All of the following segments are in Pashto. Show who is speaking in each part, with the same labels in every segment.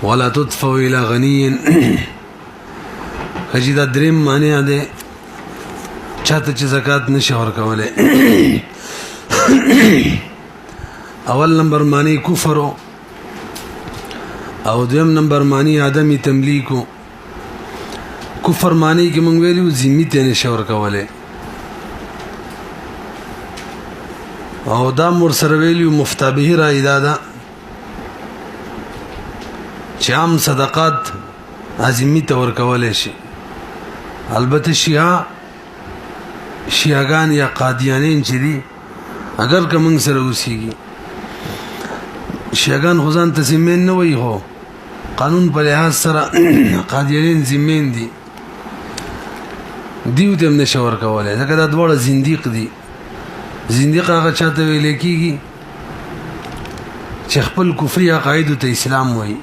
Speaker 1: ولا تدفع الى غني خجی دا دریم معنی ده چاته چې زکات نشي ورکولای. اول نمبر معنی کفر او دویم نمبر معنی عدم تملیک. کفر معنی کې مونږ ویلو ذمي ته نشي ورکولای، او دا مور سره ویلو مفتابه را ایدادا چې عام صدقات ذمي ته ورکولای شي. البته شیعاګان یا قادیانین چې دي اگر که موږ سره اوسېږي، شیعاګان خو ځان ته ذمین نه وایي، هو قانون په لحاظ سره قادیانین ذمین دي، دیو ته هم نشي ورکولی ځکه دا دواړه زندیق دي. زندیق هغه چاته ویلی کېږي چې خپل کفري عقایدو ته اسلام وایي،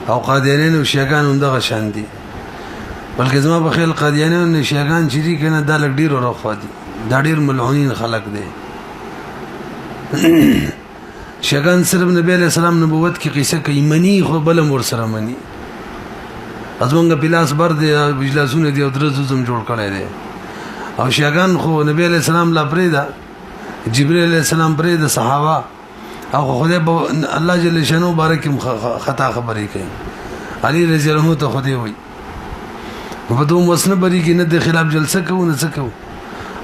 Speaker 1: او قادیانین او شیعاګان هم دغه شان دي. بلکې زما په خیال قادیانین او شیعاګان چې دي که نه دا لږ ډېر ورخوا دي، دا ډېر ملعونین خلق دی. شیعاګان صرف نبی علیہ السلام نبوت کې قصه کوي، مني خو بل هم ورسره مني. زمونږ په لاس بر دی، اجلاسونه دي او درز هم جوړ کړی دی. او شیعاګان خو نبی علیہ السلام لا پرېږده، جبریل علیہ السلام پرېږده، صحابه او خدای الله جل شانو باره کې خطا خبرې کوي. علي رضی الله عنه ته خدای وایي په دوم وسنه بری کې نه د خلاف جلسه کوو نه څه کوو.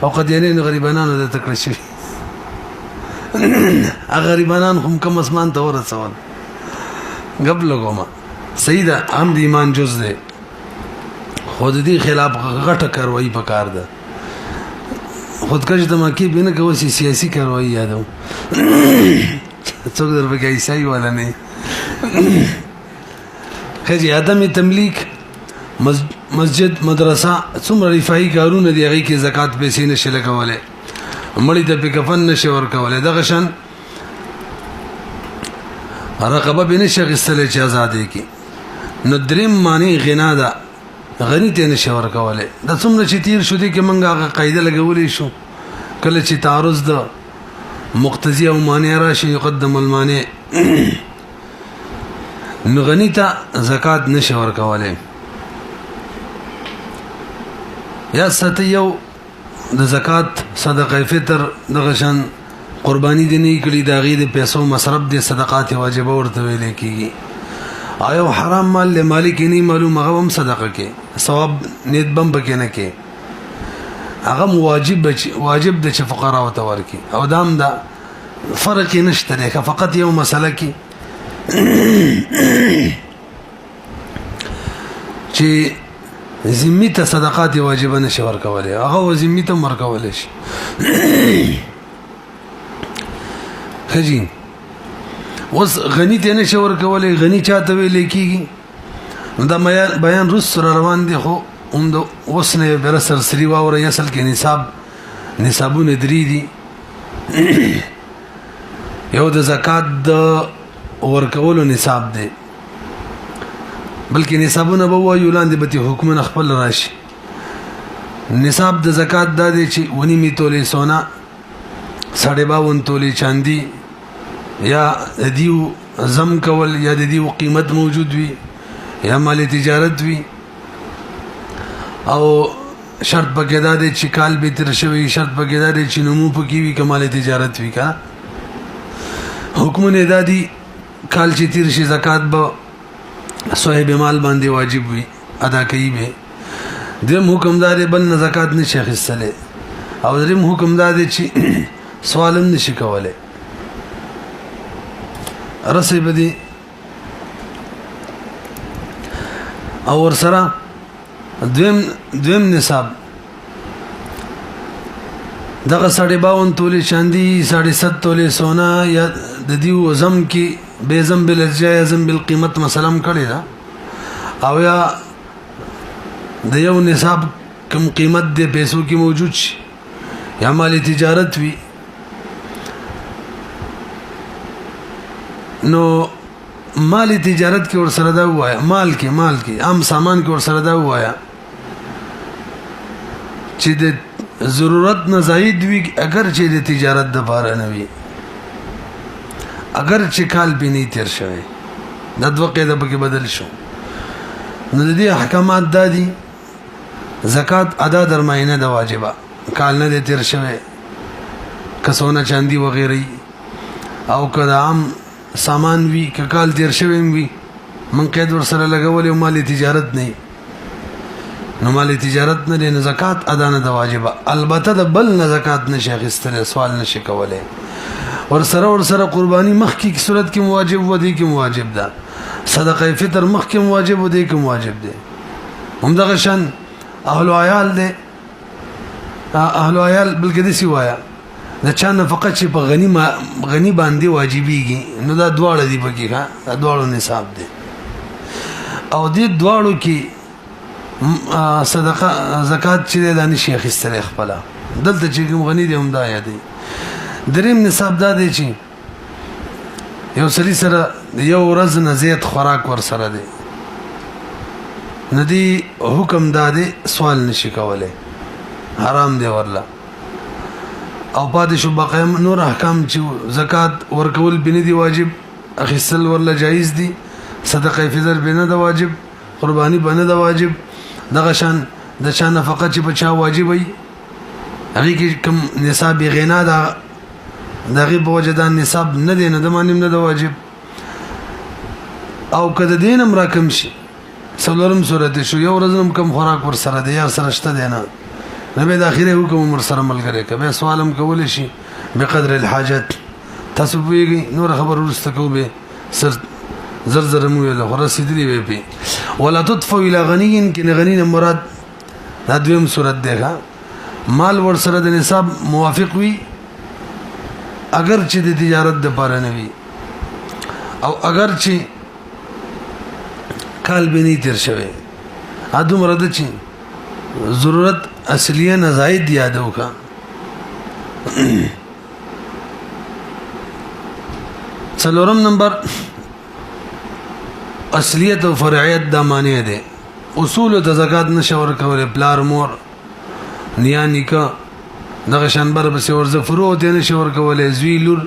Speaker 1: او قادیانین غریبانانو د تکړه شوي غریبانان هم کم اسمان ته ورسول غب لګوما. صحیح ده، هم د ایمان جز ده، خو د دې خلاف غټه کاروایي پکار ده. خودکش دماکي به نه کوي، سیاسي کاروایي یادو څوک در پکې عیسائی والا نه. خځې عدم تملیک، مسجد مدرسه څومره رفاهي کارونه دي هغې کې زکات پیسې نشي لګولی، مړي ته پې کفن نشي ورکولی. دغه شان رقبه به نشي اخیستلی چې ازادۍ کې. نو دریم معنی غنا ده، غني ته نشي ورکولی. دا څومره چې تیر شو دي کې موږ هغه قاعده لګولی شو، کله چې تعارض ده مقتضی او مانع راشي یقدم المانع، نو غني ته زکات نشي ورکولی. یا ساتي یو د زکات صدقه فطر دغه شان قرباني دي نه کړي، د هغې د پیسو مصرف د صدقات واجبه ورته ویلی کېږي. او حرام مال له مالک نه معلوم، هغه هم صدقه کې ثواب نیت بم پکې نه کې، هغه واجب د چې فقراو ته ورکړي. او دام دا فرق نشته دی، که فقط یو مسله کې چې ذمي ته صدقات واجبه نشي ورکولی، هغه ذمي ته هم ورکولی شي. ښه اوس غني ته نشي ورکولی، غني چاته ویلی کېږي؟ دا بیان رس را روان دی، خو هم د اوس نه بره سرسري واورئ. اصل کې نصابونه درې دي. یو د زکات د ورکولو نصاب دی، بلکې نصابونه به وایو لاندې به حکمونه خپل راشي. نصاب د زکات دا دی چې 1.5 تولې سونا، 52.5 تولې چاندي، یا د دیو زم کول، یا د دیو قیمت موجود وي، یا مال تجارت وي. او شرط پکې دا دی چې کال به تیر شوی، شرط پکې دا دی چې نمو پکې وي که مال تجارت وي. که حکمونه دا دي کال چې تیر شي زکات به صاحب مال باندې واجب وي، ادا کوي به. دریم حکم دا دی بل نه زکات نشي اخیستلی. او دریم حکم دا دی چې سوال هم نشي کولی، رسې به دي. او ورسره دویم نصاب دغه 52 تولې چاندي، 7.5 تولې سونا، یا د دیو زم کې بے زم بالارجاء زم بالقیمت مثلا کړی دا، او یا د یو نصاب کم قیمت د پیسو کې موجود شي، یا مال تجارت وي. نو مال تجارت کې ورسره دا وایا، مال کې عام سامان کې ورسره دا وایا چې د ضرورت نه زائد وي، اگر چې د تجارت د باره نه وي، اگر چې کال به نه تیر شوی دا دوه قاعده پکې بدل شو نو د دې احکامات دادي زکات ادا در ماینه د واجبہ کال نه تیر شوه کسونه چاندي وغیرہ او کدا عام سامان وی کال تیر شوه وی من قید ور سره لګول او مالی تجارت نه نو مالی تجارت نه زکات ادا نه د واجبہ البته د بل نه زکات نشي اخیستل سوال نشي کوله ور سره قربانی مخ کی صورت کې واجب و دي کې واجب ده صدقه فطر مخ کې واجب و دي کې واجب ده هم دغه شان اهل عیال ده اهل عیال بلکې د سی وایا د چا نه فقط چې په غنی باندې واجبېږي نو دا دواړه دی پکې ښا دا دواړو نصاب دي او دې دواړو کې صدقه زکات چې د نشي اخیستل خپل دلته چې کوم غنی دی هم دا یادي دریم نصاب دا دی چې یو سړي سره یو ورځ نه زیات خوراک ور سره دی ندی حکم دادې سوال نشي کوله حرام دی ورلا او پاتې شو بقایا نور احکام چې زکات ورکول بنه دی واجب اخیستل ورلا جایز دي صدقه فطر بنه دی واجب قربانی بنه دی واجب دغه شان د شان نفقه چې بچا واجب وي هغه کې کوم نصاب غنا دا دغه په وجدان نصاب نه دی نه د مانیم نه دی واجب او کده دینم راکم شي څلورم سورته شو یو ورځم کم خوراک ور سره دی یا سره شته دی نه نبی د اخیره حکم مر سره ملګری کبه سوالم کول شي بقدر الحاجت تاسو ویږي نور خبر ورسته کو به سر زر مو له رسیدلی وي پی ولا تطفو الى غني کې غنی مراد دا دویم صورت دی مال ور سره د نصاب موافق وي اگر چې د تجارت د پاره نه وي او اگر چې کال بنی تیر شوه ادم مراد چې ضرورت اصلیه نه زائد یادو کا څلورم نمبر اصلیت او فرعیت د معنی ده اصول د زکات نشور کوله پلار مور نیا نیکا دغه شنبر به ورزه فرو ته نشور کوله زویلور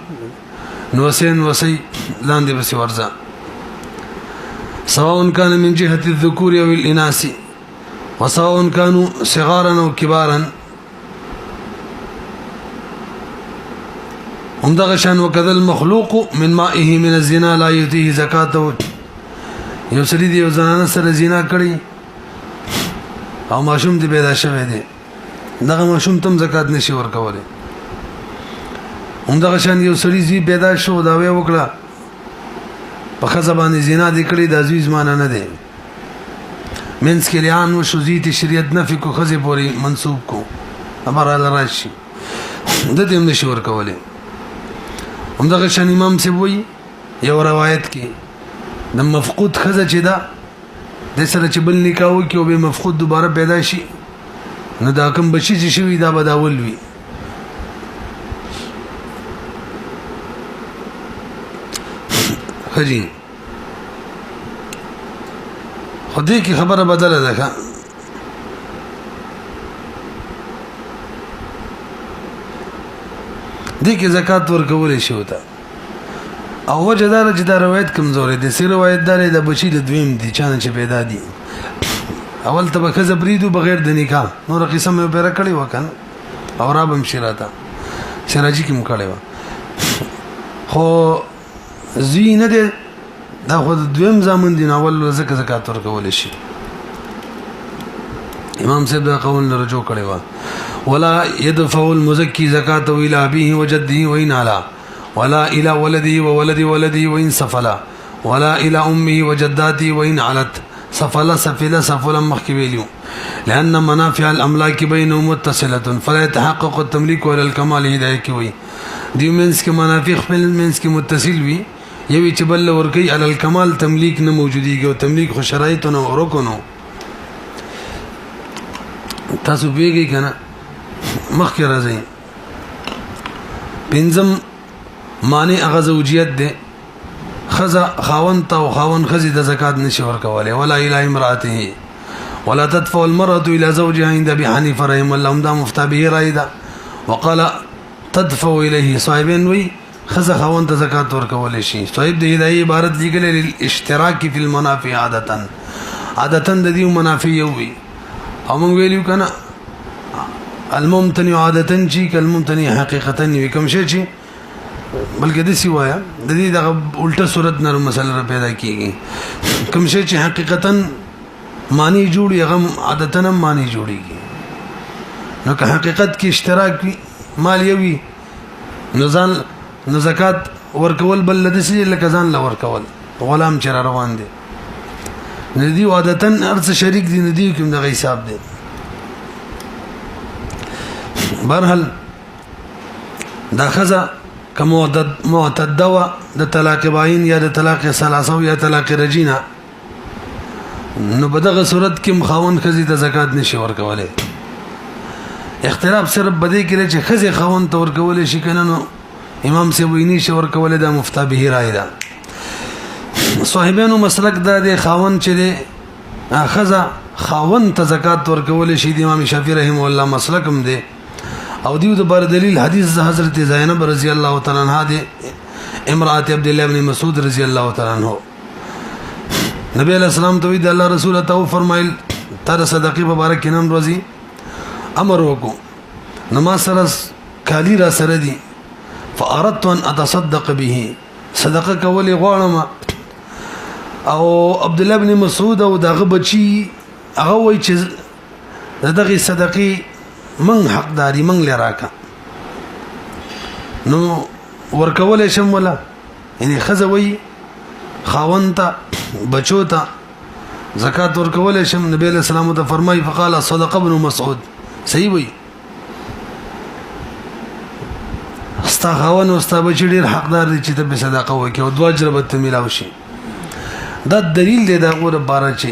Speaker 1: نوسین وسی لاندې به ورزه سواء كان من جهة الذكور أو الإناث وسواء كانوا صغارا أو كبارا هم دغشان وكذا المخلوق من مائه من الزنا لا يؤتيه زكاته یو سړي دی یو زنانه سره زنا کړی او ماشوم دی پیدا شوی دی دغه ماشوم تم زکات نشي ورکوله هم دغشان یو سړي زی پیدا شو دا وی وکړه په خزبانه زنا د کړي د عزیز مان نه دی منس کې لیان او شذیت شریعت نفي کو خزه پوری منسوب کو امر ال راشي د دې نشي ورکوله هم دغه شان امام سی وی یو روایت کې د مفقود خزه چې دا د سره چې بل نکاو کې او به مفقود دوباره پیدا شي نو دا کوم بچی چې شوی دا بداول وی خجی خدای کی خبره بدله ده دې کې زکات ورکول شي وته او وجدار چې دا روایت کمزورې دي سی روایت دار د بچی د دویم دي چانه چې پیدا دي اول ته بخزه بریدو بغیر د نکاح نور قسم یې پیرا کړی وکنه او را بم شراتا شراجی کې مکړی و خو زینه ده دا خو دویم زمون دي اول زکات ورکول شي امام صاحب دا قول رجوع کړی و ولا يدفع المزكي زكاته الى ابيه وجده وان على ولا الى ولده وولد ولده وان سفلا ولا الى امه وجداته وان علت سفلا مخكبيليو لان منافع الاملاك بينهم متصله فلا يتحقق التمليك ولا الكمال هدايه کوي دي منس کې منافع خپل منس کې متصل وي یوي چې بل ورکی علی الکمال تملیک نه موجودیږي او تملیک خو شرایطونه ورکونو تاسو بیګی کنه مخکې راځي پنځم معنی هغه زوجیت ده خزا خاون ته او خاون خزي د زکات نشي ورکواله ولا اله امراته ولا تدفع المرأة الى زوجها عند ابي حنيفه رحمه الله دا مفتى به رايدا وقال تدفع اليه صاحبين وي خزه خاون ته زکات ورکول شي. صاحب د هدايه عبارت لیکل اشتراک فی المنافع عادتن د دې منافع یو وي او موږ ویلو کنه الممتنع عادتن چې کلممتنع حقیقتا وي کوم شي چې بلکې د سی وایا د دې د الټه صورت نرم مسله پیدا کیږي کوم شي چې حقیقتا معنی جوړي هغه عادتن معنی جوړيږي. نو که حقیقت کې اشتراک وي مال یوي نو زکات ورکول بل لدسي لکه ځان لا ورکول غلام چر روان دي ندی عادتن ارث شریک دي ندی کوم دغه حساب دي. برحال دا خزه کوم معتده و د طلاق باین یا د طلاق ثلاثه یا طلاق رجینه نو بدغه صورت کې مخاون خزي د زکات نشي ورکوله. اختلاف صرف بده کې چې خزي خاون تور کول شي کنه نو امام سی ویني شي ورکول دا مفتا به رائے ده. صاحبانو مسلک دا د خاون چې د خزه خاون ته زکات ورکول شي د امام شافعي رحم الله مسلک هم دی او دیو د بار دلیل حدیث حضرت زینب رضی الله تعالی عنها دی امراه عبد الله بن مسعود رضی الله تعالی عنہ نبی علیہ السلام ته د الله رسول ته فرمایل تر صدقې مبارک نام روزي امر وکړو نماز سره کالی را سره دي فاردت ان اتصدق به صدقه کولې غواړم او عبد الله بن مسعود او دغه بچي هغه وای چې دغه صدقې من حقداري من لراکا نو ورکول شم ولا یعنی خزوي خاونتا بچوتا زکات ورکول شم. نبی علیہ السلام ته فرمای فقال صدق ابن مسعود صحیح وي استا خاون او استا بچی ډیر حقدار دي چې ته صدقه وکي او دوا جربت ته ملاوي شي. دا دلیل دی دا غوړه بار چې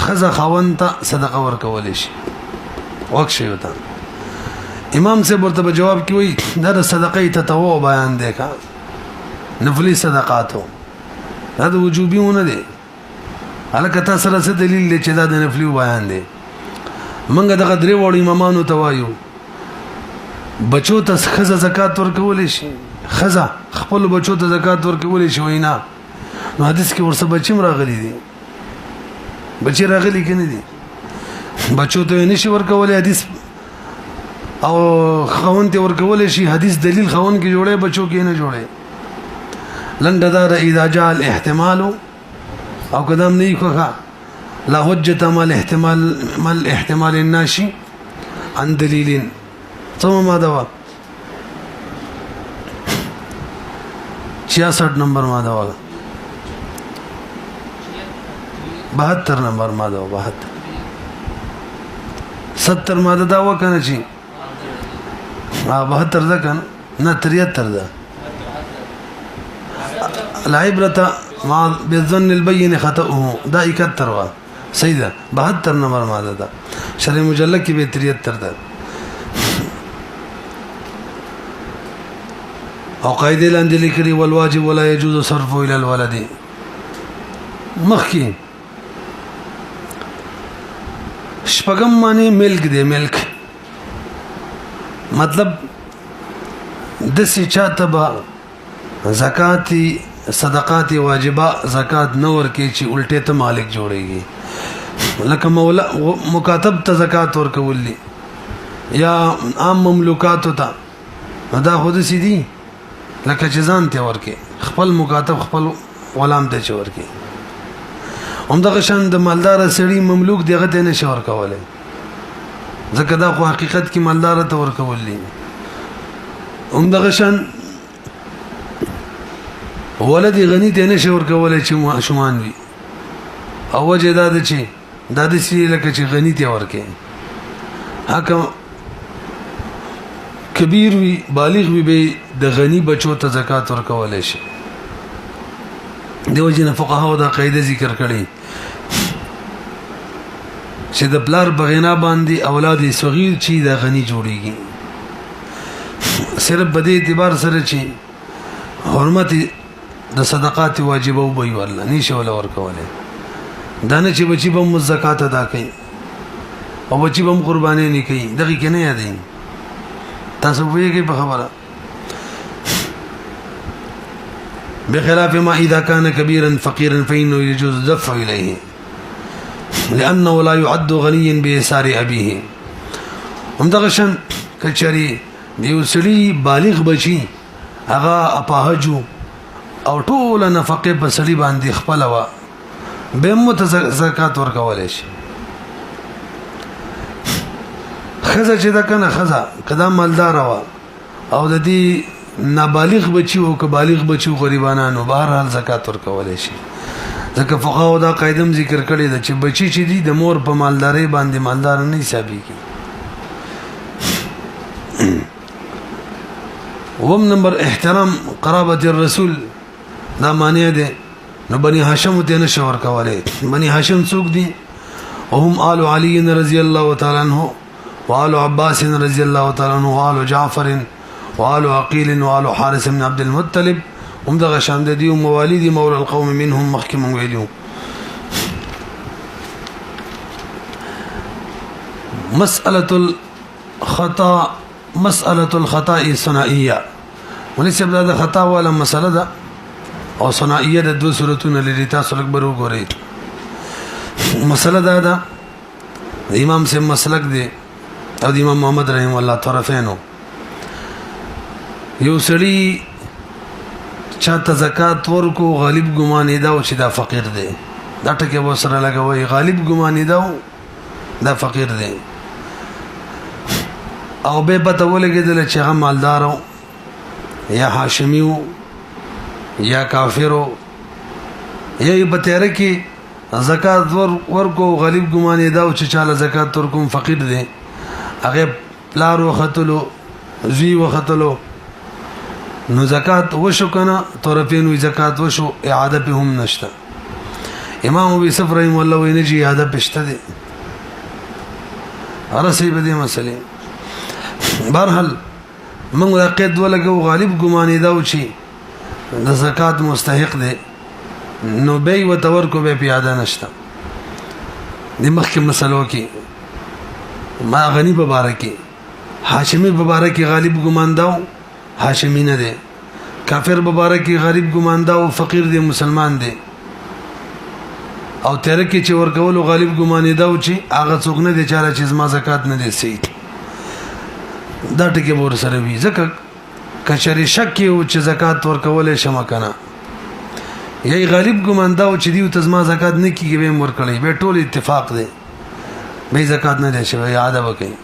Speaker 1: خزه خاون ته صدقه ورکول شي وکشي وتا. امام سے ورته جواب کی وای دا صدقه تطوع بیان دی کا نفلی صدقات هو دا وجوبیونه دي الکه تاسو سره څه دلیل دی چې دا د نفلی بیان دی. منګه د غدري وړي امامانو توایو بچو ته خزه زکات ورکول شي خزه خپل بچو ته زکات ورکول شي وینا نو حدیث کې ورسره بچیم راغلي دي بچی راغلي کنه دي بچو ته نشي ورکول حدیث او خاون ته ورکول شي حدیث دلیل خاون کې جوړه بچو کې نه جوړه لنددار اذا جاء الاحتمال او قدم نه کوه لا حجه مال احتمال الناشي عن دليل ثم ما دوا 66 نمبر ما دوا 72 نمبر ما دوا 70 ما دوا کنه چی 72 ده کنه نه 73 ده العبرة مع بالظن البين خطأه دا 71 وا صحیح ده 72 نمبر ما ده شرح مجلد کې به 73 ده او قاعده لاندې لیکلي والواجب ولا يجوز صرفه الى الولد مخکي شپږم معنی ملک دی ملک مطلب د سې چاته به زکات صدقات واجبہ زکات نور کې چې الټه ته مالک جوړيږي لکه مولا مکاتب ته زکات ورکولې یا عام مملوکات ته دا خود سي دي لکه چې ځان ته ورکې خپل مکاتب خپل غلام ته ورکې همدغه شان د مالدار سړي مملوک دغه ته نشي ورکولې ځکه دا خو حقیقت کې مالدار ته ورکولې همدغه شان ولدي غني ته نشي ورکولې چې شومان وي او وجه دا ده چې دا د سړي لکه چې غني ته ورکې حکم کبیر وی بالغ وی به د غنی بچو ته زکات ورکول شي. دیو جن فقها دا قاعده ذکر کړي چې د بلار بغینا باندې اولاد صغیر چی د غنی جوړیږي صرف بده اعتبار سره چی حرمت د صدقات واجب او وی والله نشه ولا ورکوله دانه چې بچي به زکات ادا کوي او بچي به قرباني نه کوي دغه کې نه یادین تاسو ویږي په خبره بخلاف ما اذا كان كبيرا فقيرا فانه يجوز الدفع اليه لانه لا يعد غنيا بيسار ابيه. همدغه شان کچری دیو سړي بالغ بچي هغه اپاهجو او ټول نفقه په سړي باندې خپل وا به مت زکات ورکول شي. خزه چې دا کنه خزه کدا مالدار وا او د دې نابالغ بچي او که بالغ بچي غریبانو بهر حال زکات ورکول شي. ځکه فقهاو دا قاعده ذکر کړی ده چې بچي چې دي د مور په مالداري باندې مالدار نه حسابيږي. وم نمبر احترام قرابت الرسول دا معنی ده. نو بني هاشم ته نشه ورکواله. بني هاشم څوک دي؟ وهم آل علي رضی الله تعالی عنہ وآل عباس رضی الله تعالی عنہ وآل جعفر وآل عقيل وآل حارث بن عبد المطلب. هم دغه شان دي مواليد مولى القوم منهم محكم ویلو. مسألة الخطأ الثنائية ولسه دا خطا ولا مسألة ده او ثنائية د دو صورتونه لري تاسو لږ برو ګورئ. مسألة ده امام سے مسلک دی او د امام محمد رحم الله طرفینو. یو سړي چاته زکات ورکو غالب ګمان دا او چې دا فقیر دی دا ټکه و سره لګوي غالب ګمان دا فقیر دی او به پته ولګیدل چې هغه مالدار یا هاشمی یا کافرو یا په تیار کې زکات ورکو غالب ګمان دا او چې چاله زکات ورکوم فقیر دی هغه پلار وختلو زوی وختلو نو زکات وشو کنه طرفین وی زکات وشو اعاده به هم نشته. امام ابي صفر رحم الله ویني چې اعاده پشته دي ارسي به دې مسلې. بهرحال موږ د قید ولګو غالب ګمان دا و چې د زکات مستحق دی نو به و تور کو به پیاده نشته. د مخکې مسلو کې ما غنی مبارکي هاشمي مبارکي غالب ګمان دا هاشمی نه دی. کافر مبارکي غریب ګمان دا او فقیر دی مسلمان دی او تر کې چې ورکول غالب ګمان دا او چې هغه څوک نه دی چې ما زکات نه دی سي دا ټکی ور سره وی. ځکه کچري شک او چې زکات ورکول شمه کنه یی غالب ګمان دا او چې دی ته ما زکات نه کیږي به مور کړی به ټول اتفاق دی به زکات نه دی شوی یاد وکړي.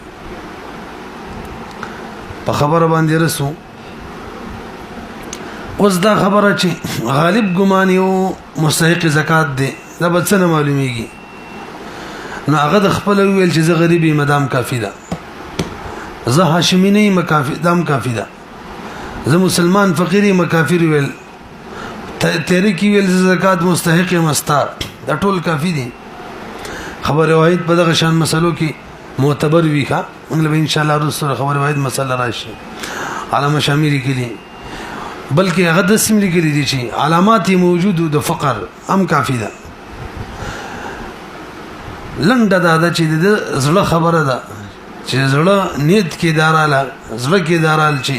Speaker 1: په خبره باندې رسو اوس دا خبره چې غالب ګمان یو مستحق زکات دی دا به څنګه معلومیږي؟ نو هغه د خپل ویل چې زه غریبي مدام کافی ده زه هاشمی نه مکافی دام کافی ده زه مسلمان فقيري مکافر ویل تیرې کی ویل زکات مستحق مستار دا ټول کافی دي. خبر واحد په دغه شان مسلو کې معتبر وی ښه موږ به ان شاء الله رسول خبر واحد مسله راشي علامه شامیری کلی بلکې هغه د سیم لري دي چې علامات موجود د فقر ام کافی ده. لنډه دا چې د زړه خبره ده چې زړه نیت کې داراله زړه کې دارال چې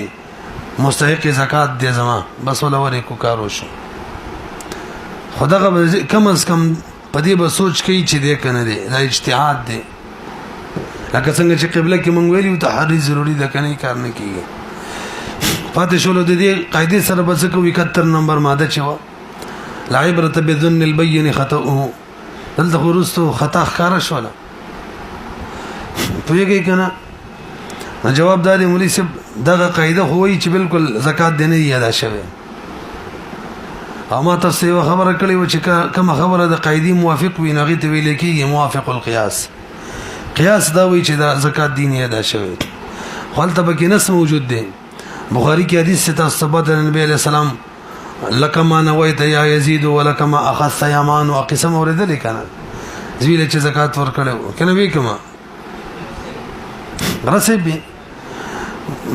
Speaker 1: مستحق زکات دې زما بس ولوري کو کارو شو خدای کم از کم پدې به سوچ کوي چې دې کنه دې دا اجتهاد دی. لکه څنګه چې قبله کې مونږ ویلو تحری ضروری ده کنه کار نه کیږي. فاتح شولو د دې قاعده سره بس کو 71 نمبر ماده چوا لا عبرت بذن البين خطأه دلته ورستو خطا ښکارا شولا پوهیږي کنه. جواب داري مولوی صاحب دغه قاعده هوی چې بالکل زکات دینه یاده شوه اما تاسو یو خبره کړی و چې کوم خبره د قاعده موافق وي نغې ته ویل کېږي موافق القياس. قياس دا وی چې د زکات دینه یاده شوه خپل ته کې نس موجود دی. بخاری کې حدیث ته ثبت نبی علیہ السلام لکما نویت یا یزید ولکما اخذ یمان او قسم اوریدل کنه زویل چې زکات ورکړو کنه وی کما رسبي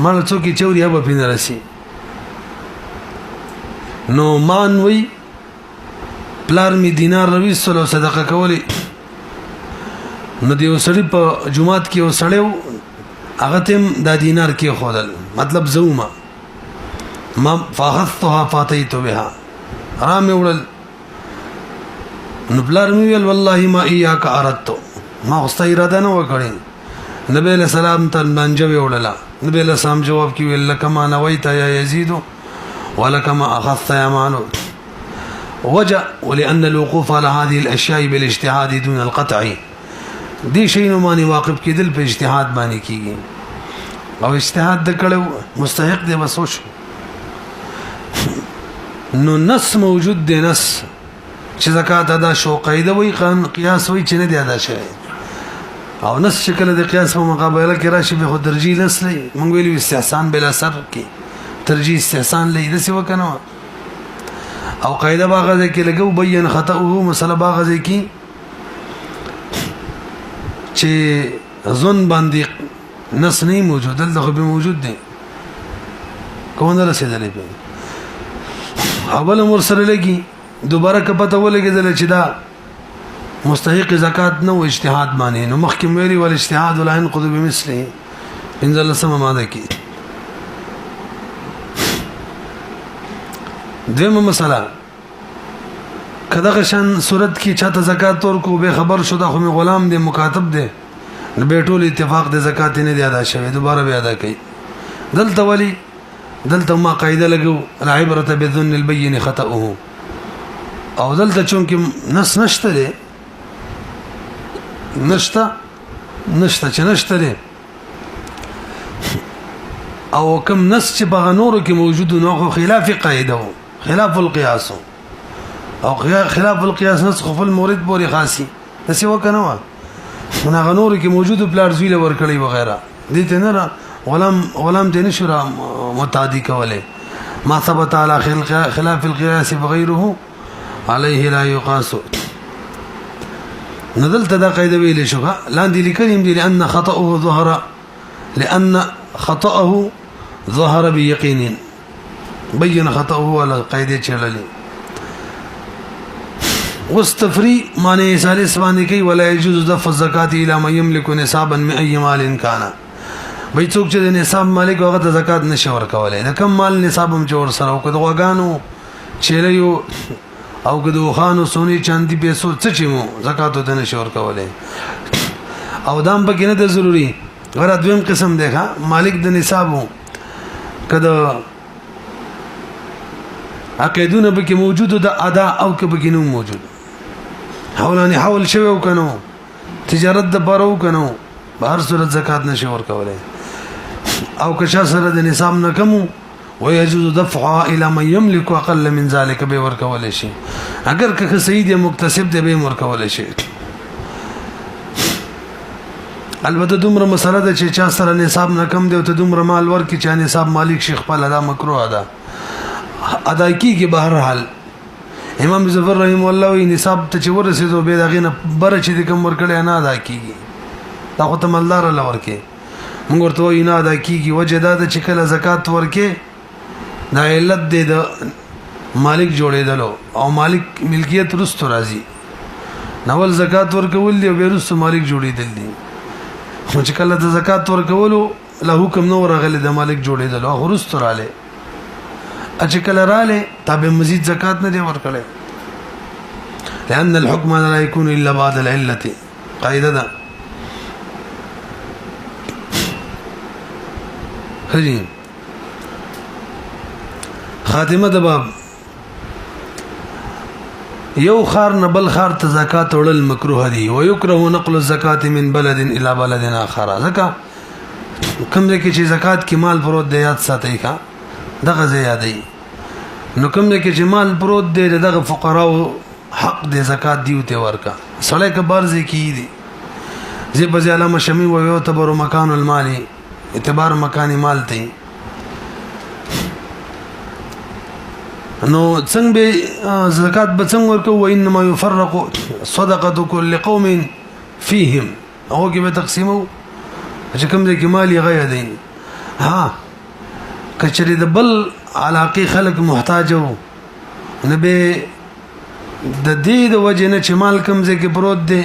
Speaker 1: مال څوک چوري هبه پین راسي نو مان وی پلار می دینار روي سلو صدقه کولی نو دی وسړي په جمعات کې وسړیو هغه تم دا دینار کې خودل مطلب زوما ما فاخذتها فاتيت بها رام وړل نو بلار مې ویل والله ما اياک اردت ما واست اراده نه وکړې نبی له سلام ته منجه وړله نبی له سلام جواب کې ویل کما نویت یا یزيد ولكما اخذت يا مانو وجه ولان الوقوف على هذه الاشياء بالاجتهاد دون القطع دي شيء نو ماني واقف کېدل په اجتهاد باندې کیږي او اجتهاد د کړو مستحق دی وسوش نو نص موجود دی نص چې زکات ادا شو قاعده وي قياس وي چې نه دی ادا شوی او نص شکل د قياس په مقابله کې راشي به ترجیح نص لې مونږ ویلو استحسان بلا سر کې ترجیح استحسان لې د څه وکنه او قاعده باغه کې لګو بین خطأه مسله باغه کې چې ظن باندې نص نه موجود دلته به موجود دی کوم نه رسیدلې په اول امر سره لګي دوباره کپته ولګیدل چې دا مستحق زکات نو اجتهاد معنی نو محکم ویلی ول اجتهاد ولا ينقض بمثله انزل سم ماده کی دیمه مسله کدا غشن صورت کی چاته زکات ورکو به خبر شو دا خو غلام دی مکاتب دی به ټول اتفاق د زکات نه دی ادا شوی دوباره به ادا کړي دلته ولی دلته ما قاعده لګو العبره بظن البين خطأه او دلته چونکه نص نشته دی نشته چې نشته دی او کوم نص چې په نورو کې موجود نو خلاف قاعده خلاف القياس او خلاف القياس نسخ في المورد بوري خاصي نسي وکنه ونه غنور کې موجود بلار زویل ورکړي وغیرہ دي ته نه غلام دې نشرا متعدی کوله ما ثبت على خلاف القياس وغيره عليه لا يقاس نزلت دا قاعده ویل شو لاندې لیکلم دي لان خطأه ظهر بيقين بين خطأه على قاعده چللي واستفري معنی ثالث باندې کوي ولا يجوز دفع الزکات الى من يملك نصابا من اي مال كان به څوک چې د نصاب مالک هغه د زکات نشي ورکولای د کم مال نصاب هم جوړ سره او کده وګانو چيلیو او کده خانو سونی چاندي پیسو څه چې مو زکات ته نشي ورکولای او دام پکې نه د ضروري غره دویم قسم دی مالک د نصابو کده عقیدونه به کې موجود د ادا او کې به کې نو موجود حولانی حول شوی او کنو تجارت د بارو کنو بهر صورت زکات نشي ورکولای او که شا سره د نصاب نه کمو ويجوز دفعها الى من يملك اقل من ذلك به ورکولای شي اگر که سید مکتسب دی به ورکولای شي البته دومره مسله ده چې چا سره نصاب نه کم دی او ته دومره مال ورکې چې نصاب مالک شیخ په ادا مکروه ده ادا کیږي بهر حال امام ظفر رحم الله وی نصاب ته چې ورسېدو به دغه نه بر چې کوم ورکړی نه ادا کیږي دا خو ته مالدار الله ورکې موږ ورته وی نه ادا کیږي وجه دا چې کله زکات ورکې دا علت دی د مالک جوړېدلو او مالک ملکیت رستو راځي نول زکات ورکول دی او بیرست مالک جوړېدل دي خو چې کله د زکات ورکولو له حکم نو راغلی د مالک جوړېدلو او رستو رااله اچکل رااله تابع مزید زکات نه دی ورکړي لأن الحكم لا يكون الا بعد العله قاعده ده هجي خاتمه د باب یو خار نه بل خار ته زکات وړل مکروه دي او یکره نقل الزکات من بلد الى بلد اخر زکات کوم ځکه چې زکات کې مال پروت دی یاد ساتي کا دغه زیادې نو کوم کې چې مال پروت دی دغه فقراو حق د زکات دیوته ورکا سړی که برزي کی دي زی په علامه شمی و یعتبر مکان المال اعتبار مکان مال ته نو څنګه به زکات به څنګه ورکو و انما يفرق صدقه كل قوم فيهم او کې به تقسیمو چې کوم ځای کې مال یې غیا دي ها کچری د بل علاقه خلق محتاج وو نبه د دې د وجه نه چې مال کم ځای کې پروت دی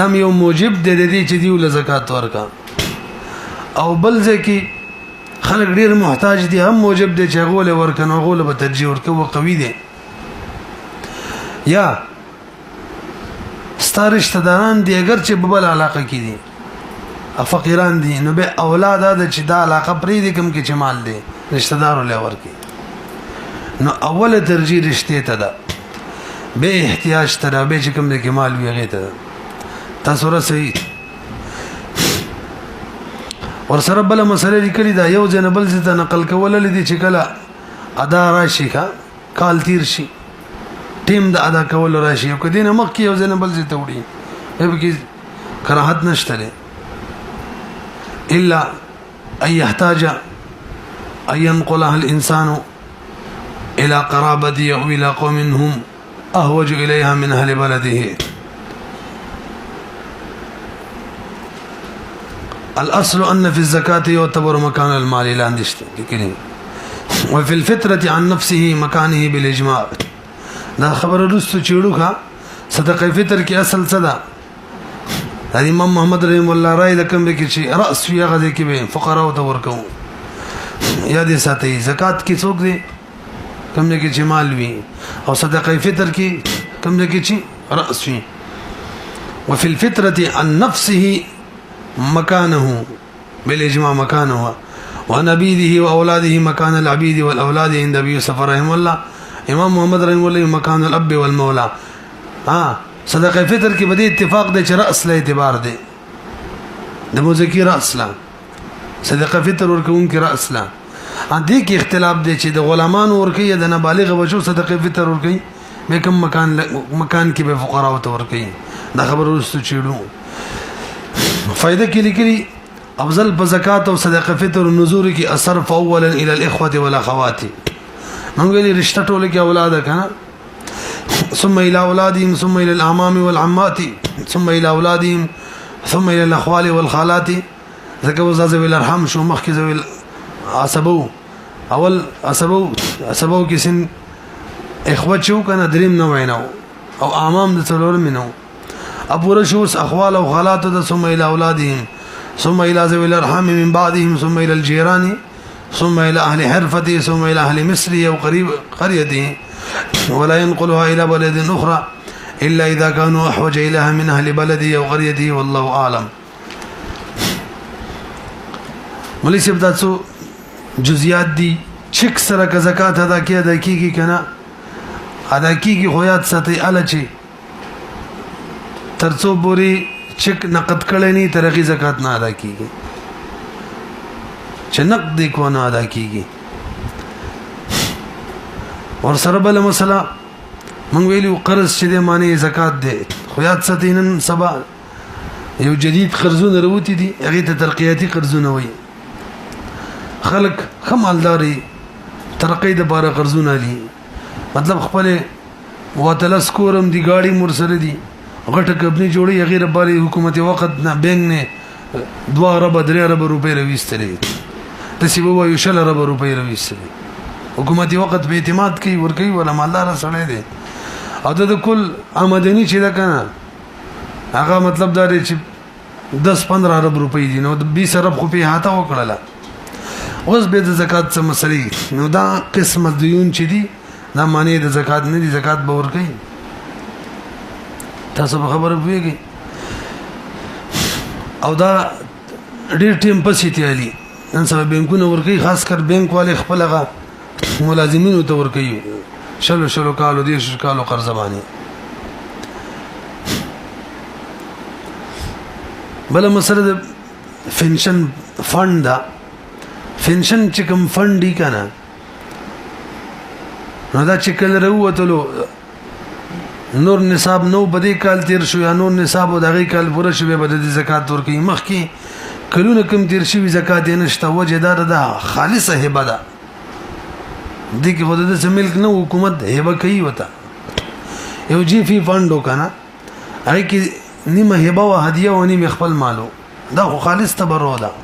Speaker 1: دام یو موجب دی د دې چې دی ول زکات ورکا او بل ځای کې خلک ډیر محتاج دي هم موجب دي چې غول ورکنه غول به ترجیح ورکوي قوي دي یا ستارشت داران دي اگر چې ببل علاقه کې دي فقیران دي نو به اولاد ده چې دا علاقه پرې دي کوم کې چمال دي رشتہ دار له ورکی نو اوله ترجیح رشته ته ده به احتیاج تر به چې کوم د کمال وی غیته تاسو را صحیح ور سره بل مسله لیکلي دا یو جنبل ز ته نقل کول لدی چې کله ادا راشي کال تیر شي ټیم د ادا کول راشي او کدی نه مخ کې یو جنبل ز ته وړي به کې کراهت نشته الا ان يحتاج ان ينقلها الانسان الى قرابته او الى قوم هم اهوج اليها من اهل بلده الاصل ان في الزكاه يعتبر مكان المال لاندشت لكن وفي الفطره عن نفسه مكانه بالاجماع دا خبر رستو چړوخه صدقه فطر کې اصل صدا امام محمد رحم الله رای لکم به کې چې راس یې غږ کې به فقراء او ورکو یاد ساتي زکات کې څوک دی کم نه کې چې مال وي او صدقه فطر کې کم نه کې چې راس وي وفي الفطره عن نفسه مكانه بالاجماع مكانه ونبيذه واولاده مكان العبيد والاولاد عند ابي يوسف رحمه الله امام محمد رحمه الله مكان الاب والمولى صدقه فطر کې بده اتفاق دی چې راس له اعتبار دی د مذکر اصلا صدقه فطر ورکون کې راس لا دې کې اختلاف دی چې د غلامانو ورکي یا د نابالغ بچو صدقه فطر ورکي به کوم مکان کې به فقراء او ورکي دا خبر ورستو چېړو فائدہ کې لیکلي افضل په زکات او صدقه فطر نزور کې اثر اولا الى الاخوه والاخوات موږ لري رشتہ ټول کې اولاد کنه ثم الى اولادهم ثم الى الاعمام والعمات ثم الى اولادهم ثم الى الاخوال والخالات ذکر ذوی الارحام شو مخ کې ذوی عصبو اول عصبو کې سن اخوه شو کنه دریم نو وینو او اعمام د څلور منو ابو رشوس اخوال او خالات د ثم الى اولادهم ثم الى ذوي الارحام من بعدهم ثم الى الجيران ثم الى اهل حرفته ثم الى اهل مصر او قريب قريته ولا ينقلها الى بلد اخرى الا اذا كانوا احوج اليها من اهل بلده او قريته والله اعلم مولوی صاحب تاسو جزئیات دي چک سره که زکات ادا کیږي کنه ادا کیږي خو یاد ساتي اله چی ترڅو بوري چک نقد کړي نه ترغي زکات نه ادا کیږي چې نقد کو نه ادا کیږي اور سره بل مسله مونږ ویلو قرض چې د معنی زکات دی خو یاد ساتي نن سبا یو جدید قرضونه وروتي دي هغه ته ترقیاتي قرضونه وي خلق خمالداري ترقې د بار قرضونه لي مطلب خپل وتلس کورم دی گاڑی مرسل دی غټه کبنی جوړي غیر باري حکومت وخت نه بینګ نه 2 ارب 3 ارب روپے رويستري تسی وو یو شل ارب روپے رويستري حکومت وخت به اعتماد کوي ور کوي ولا مالدار سره دی او د کل آمدنی چې دا کنه هغه مطلب دا دی چې 10-15 ارب روپے دي نو 20 ارب خو په هاته وکړه اوس به د زکات څخه مسلې نو دا قسم دیون چې دي دا معنی د زکات نه دي زکات به ور کوي تاسو خبره ویږي او دا ډیر ټیم پسې تیالي نن سبا بانکونه ور کوي خاص کر بانک والے خپلغه ملازمینو ته ور کوي شلو کالو 10 کالو قرض باندې بل مسله د پنشن فند دا پنشن چې کوم فند دی کنه نو دا چې کله وروتلو نور نصاب نو بدی کال تیر شو یا نور نصاب او دغه کال پوره شو به د زکات ورکې مخکې کلونه کم تیر شي زکات نه شته وجه دار ده خالصه هبه ده دي کې خود د ملک نو حکومت هبه کوي وتا یو جی فی فند وکنه هغه کې نیمه هبه او هدیه او نیمه خپل مالو دا خالص تبرع ده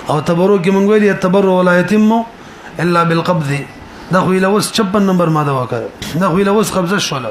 Speaker 1: او تبرع کې مونږ ویلي تبرع ولا يتم الا بالقبض دا خو له وس 56 نمبر ماده وکړه دا خو له وس قبضه شول